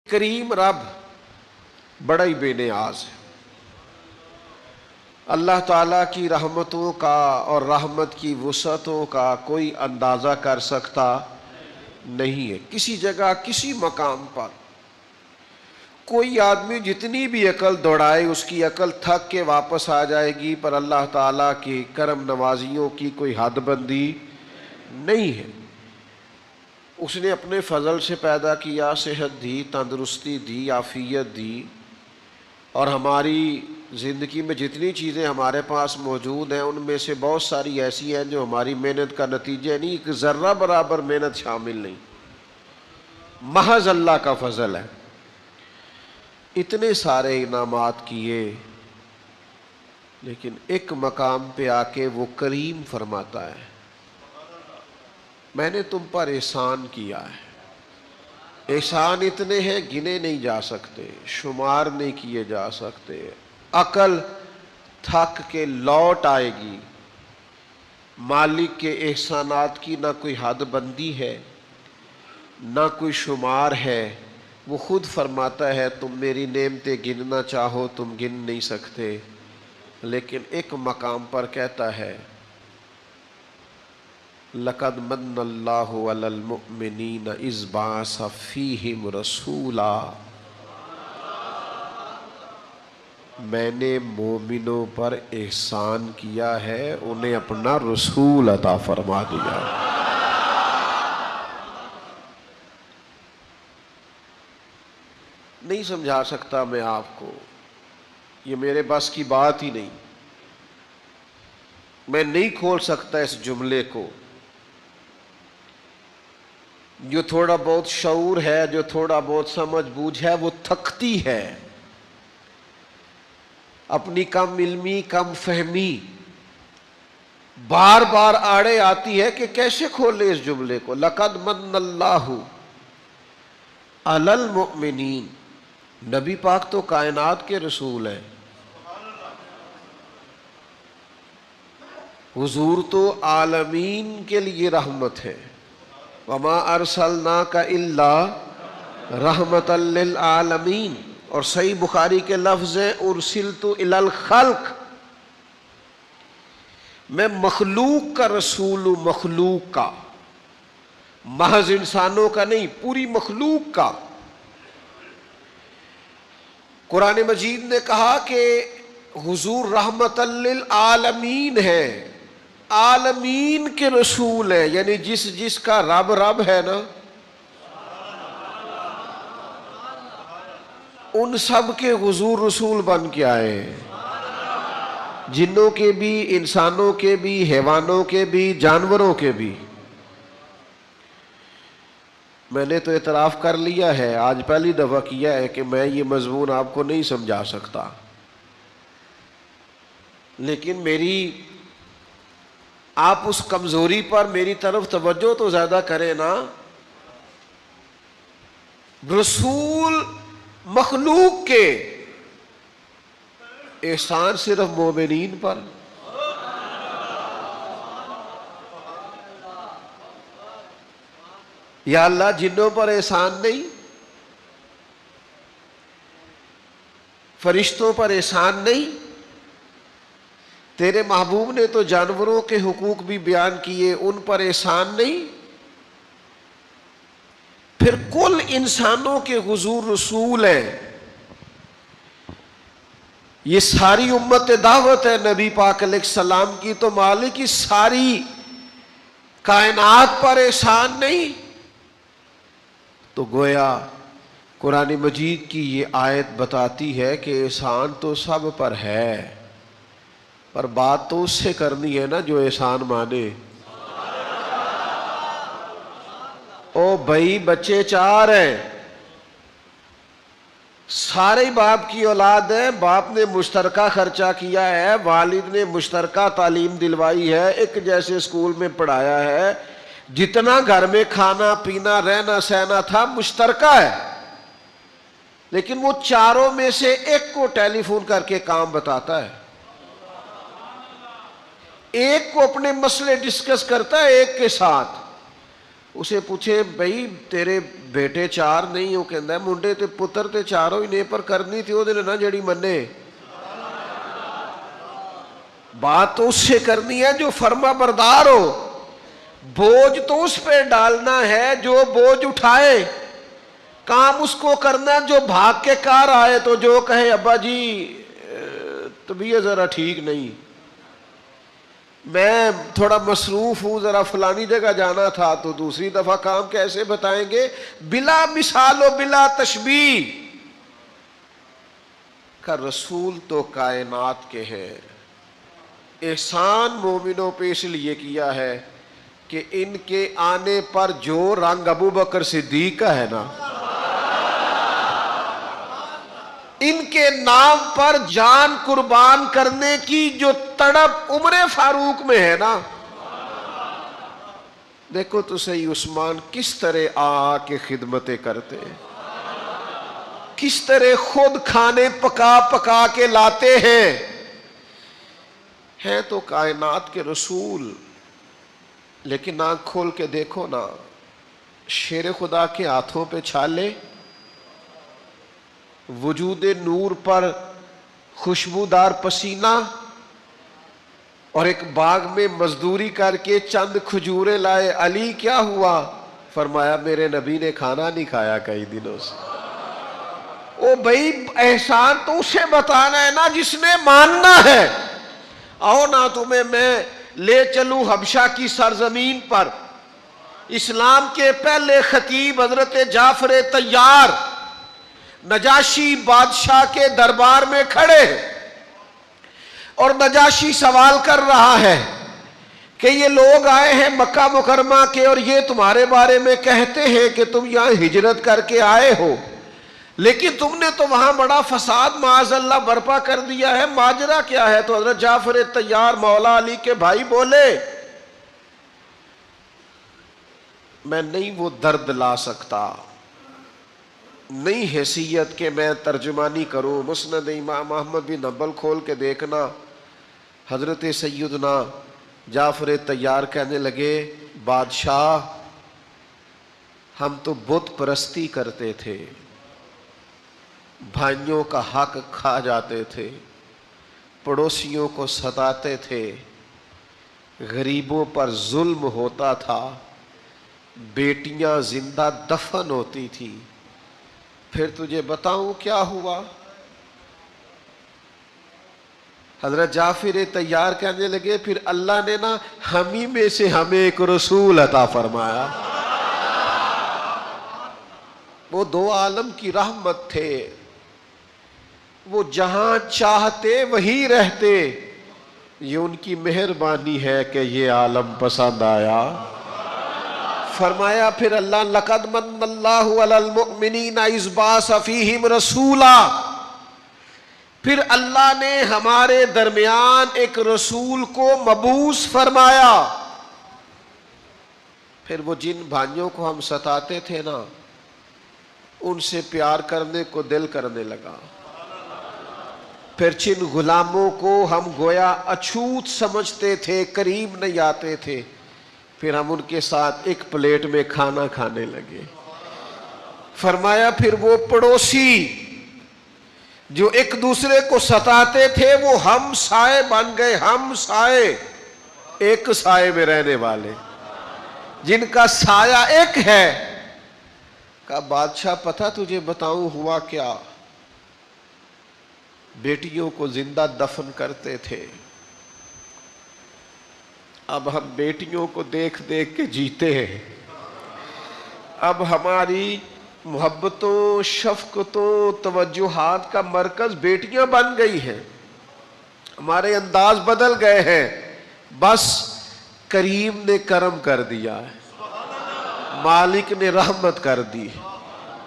کریم رب بڑا ہی بے نیاز ہے۔ اللہ تعالیٰ کی رحمتوں کا اور رحمت کی وسعتوں کا کوئی اندازہ کر سکتا نہیں ہے۔ کسی جگہ کسی مقام پر کوئی آدمی جتنی بھی عقل دوڑائے اس کی عقل تھک کے واپس آ جائے گی، پر اللہ تعالیٰ کی کرم نوازیوں کی کوئی حد بندی نہیں ہے۔ اس نے اپنے فضل سے پیدا کیا، صحت دی، تندرستی دی، عافیت دی، اور ہماری زندگی میں جتنی چیزیں ہمارے پاس موجود ہیں ان میں سے بہت ساری ایسی ہیں جو ہماری محنت کا نتیجہ نہیں، ایک ذرہ برابر محنت شامل نہیں، محض اللہ کا فضل ہے۔ اتنے سارے انعامات کیے، لیکن ایک مقام پہ آ کے وہ کریم فرماتا ہے میں نے تم پر احسان کیا ہے۔ احسان اتنے ہیں گنے نہیں جا سکتے، شمار نہیں کیے جا سکتے۔ عقل تھک کے لوٹ آئے گی۔ مالک کے احسانات کی نہ کوئی حد بندی ہے، نہ کوئی شمار ہے۔ وہ خود فرماتا ہے تم میری نعمتیں گننا چاہو تم گن نہیں سکتے، لیکن ایک مقام پر کہتا ہے لَقَدْ مَنَّ اللَّهُ عَلَى الْمُؤْمِنِينَ إِذْ بَعَثَ فِيهِمْ رَسُولًا۔ میں نے مومنوں پر احسان کیا ہے، انہیں اپنا رسول عطا فرما دیا۔ نہیں سمجھا سکتا میں آپ کو، یہ میرے بس کی بات ہی نہیں، میں نہیں کھول سکتا اس جملے کو۔ جو تھوڑا بہت شعور ہے، جو تھوڑا بہت سمجھ بوجھ ہے، وہ تھکتی ہے۔ اپنی کم علمی، کم فہمی بار بار آڑے آتی ہے کہ کیسے کھولے اس جملے کو۔ لَقَدْ مَنَّ اللَّهُ عَلَى الْمُؤْمِنِينَ، نبی پاک تو کائنات کے رسول ہیں، حضور تو عالمین کے لیے رحمت ہے۔ وَمَا أَرْسَلْنَاكَ إِلَّا رَحْمَةً لِّلْعَالَمِينَ، اور صحیح بخاری کے لفظ ہیں اُرْسِلْتُ إِلَى الْخَلْقِ، میں مخلوق کا رسول ہوں، مخلوق کا، محض انسانوں کا نہیں، پوری مخلوق کا۔ قرآن مجید نے کہا کہ حضور رحمت للعالمین ہے، عالمین کے رسول ہیں، یعنی جس کا رب رب ہے نا، ان سب کے حضور رسول بن کے آئے ہیں، جنوں کے بھی، انسانوں کے بھی، حیوانوں کے بھی، جانوروں کے بھی۔ میں نے تو اعتراف کر لیا ہے، آج پہلی دفعہ کیا ہے کہ میں یہ مضمون آپ کو نہیں سمجھا سکتا، لیکن آپ اس کمزوری پر میری طرف توجہ تو زیادہ کریں نا۔ رسول مخلوق کے، احسان صرف مومنین پر۔ یا اللہ جنوں پر احسان نہیں، فرشتوں پر احسان نہیں، تیرے محبوب نے تو جانوروں کے حقوق بھی بیان کیے، ان پر احسان نہیں، پھر کل انسانوں کے حضور رسول ہیں۔ یہ ساری امت دعوت ہے نبی پاک علیہ السلام کی، تو مالک کی ساری کائنات پر احسان نہیں؟ تو گویا قرآن مجید کی یہ آیت بتاتی ہے کہ احسان تو سب پر ہے، پر بات تو اس سے کرنی ہے نا جو احسان مانے۔ او بھائی بچے چار ہیں، سارے باپ کی اولاد ہے، باپ نے مشترکہ خرچہ کیا ہے، والد نے مشترکہ تعلیم دلوائی ہے، ایک جیسے اسکول میں پڑھایا ہے، جتنا گھر میں کھانا پینا رہنا سہنا تھا مشترکہ ہے، لیکن وہ چاروں میں سے ایک کو ٹیلی فون کر کے کام بتاتا ہے، ایک کو اپنے مسئلے ڈسکس کرتا ہے ایک کے ساتھ، اسے پوچھے بھئی تیرے بیٹے چار نہیں، وہ کہندا ہے منڈے تے پتر تے چاروں ہی نے، پر کرنی تھی وہ دے نہ جڑی منے۔ بات تو اس سے کرنی ہے جو فرما بردار ہو، بوجھ تو اس پہ ڈالنا ہے جو بوجھ اٹھائے، کام اس کو کرنا ہے جو بھاگ کے کار آئے۔ تو جو کہے ابا جی طبیعت ذرا ٹھیک نہیں، میں تھوڑا مصروف ہوں، ذرا فلانی جگہ جانا تھا، تو دوسری دفعہ کام کیسے بتائیں گے؟ بلا مثال و بلا تشبیہ کا رسول تو کائنات کے ہیں۔ احسان مومنوں پہ اس لیے کیا ہے کہ ان کے آنے پر جو رنگ ابو بکر صدیق کا ہے نا، ان کے نام پر جان قربان کرنے کی جو تڑپ عمر فاروق میں ہے نا، دیکھو تو صحیح عثمان کس طرح آ کے خدمتیں کرتے، کس طرح خود کھانے پکا پکا کے لاتے ہیں تو کائنات کے رسول۔ لیکن آنکھ کھول کے دیکھو نا، شیر خدا کے ہاتھوں پہ چھالے، وجود نور پر خوشبودار پسینہ، اور ایک باغ میں مزدوری کر کے چند کھجوریں لائے۔ علی کیا ہوا؟ فرمایا میرے نبی نے کھانا نہیں کھایا کئی دنوں سے۔ او بھائی احسان تو اسے بتانا ہے نا جس نے ماننا ہے۔ آؤ نا تمہیں میں لے چلوں حبشہ کی سرزمین پر۔ اسلام کے پہلے خطیب حضرت جعفر طیار نجاشی بادشاہ کے دربار میں کھڑے ہیں، اور نجاشی سوال کر رہا ہے کہ یہ لوگ آئے ہیں مکہ مکرمہ کے اور یہ تمہارے بارے میں کہتے ہیں کہ تم یہاں ہجرت کر کے آئے ہو، لیکن تم نے تو وہاں بڑا فساد معاذ اللہ برپا کر دیا ہے، ماجرا کیا ہے؟ تو حضرت جعفر طیار مولا علی کے بھائی بولے میں نہیں وہ درد لا سکتا، نہیں حیثیت کہ میں ترجمانی کروں۔ مسند امام احمد بن حنبل کھول کے دیکھنا، حضرت سیدنا جعفر طیار کہنے لگے بادشاہ ہم تو بت پرستی کرتے تھے، بھائیوں کا حق کھا جاتے تھے، پڑوسیوں کو ستاتے تھے، غریبوں پر ظلم ہوتا تھا، بیٹیاں زندہ دفن ہوتی تھی، پھر تجھے بتاؤں کیا ہوا؟ حضرت جعفر طیار کہنے لگے پھر اللہ نے نا ہمیں میں سے ہمیں ایک رسول عطا فرمایا۔ وہ دو عالم کی رحمت تھے، وہ جہاں چاہتے وہی رہتے، یہ ان کی مہربانی ہے کہ یہ عالم پسند آیا۔ فرمایا پھر اللہ لقد من اللہ علی المؤمنین اذ بعث فیہم رسولا، پھر اللہ نے ہمارے درمیان ایک رسول کو مبعوث فرمایا۔ پھر وہ جن بھائیوں کو ہم ستاتے تھے نا ان سے پیار کرنے کو دل کرنے لگا، پھر جن غلاموں کو ہم گویا اچھوت سمجھتے تھے، قریب نہیں آتے تھے، پھر ہم ان کے ساتھ ایک پلیٹ میں کھانا کھانے لگے۔ فرمایا پھر وہ پڑوسی جو ایک دوسرے کو ستاتے تھے وہ ہم سائے بن گئے، ہم سائے، ایک سائے میں رہنے والے، جن کا سایہ ایک ہے۔ کہا بادشاہ پتہ تجھے بتاؤں ہوا کیا؟ بیٹیوں کو زندہ دفن کرتے تھے، اب ہم بیٹیوں کو دیکھ دیکھ کے جیتے ہیں، اب ہماری محبتوں شفقتوں توجہات کا مرکز بیٹیاں بن گئی ہیں، ہمارے انداز بدل گئے ہیں، بس کریم نے کرم کر دیا ہے، مالک نے رحمت کر دی،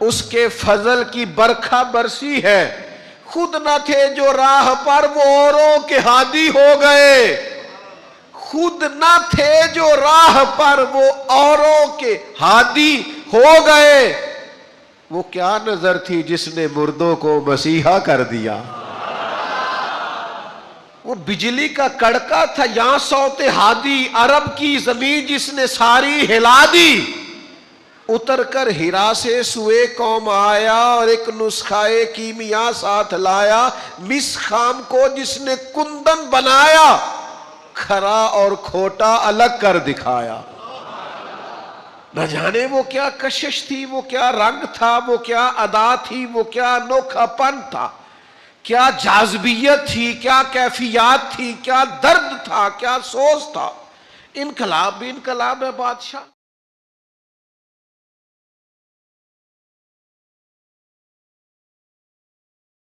اس کے فضل کی برکھا برسی ہے۔ خود نہ تھے جو راہ پر وہ اوروں کے ہادی ہو گئے، خود نہ تھے جو راہ پر وہ اوروں کے ہادی ہو گئے۔ وہ کیا نظر تھی جس نے مردوں کو مسیحا کر دیا؟ وہ بجلی کا کڑکا تھا یہاں صوت ہادی، عرب کی زمین جس نے ساری ہلا دی۔ اتر کر ہرا سے سوئے قوم آیا اور ایک نسخہ کیمیا ساتھ لایا، مس خام کو جس نے کندن بنایا، کھرا اور کھوٹا الگ کر دکھایا۔ نہ جانے وہ کیا کشش تھی، وہ کیا رنگ تھا، وہ کیا ادا تھی، وہ کیا انوکھا پن تھا، کیا جاذبیت تھی، کیا کیفیات تھی، کیا درد تھا، کیا سوز تھا۔ انقلاب بھی انقلاب ہے بادشاہ۔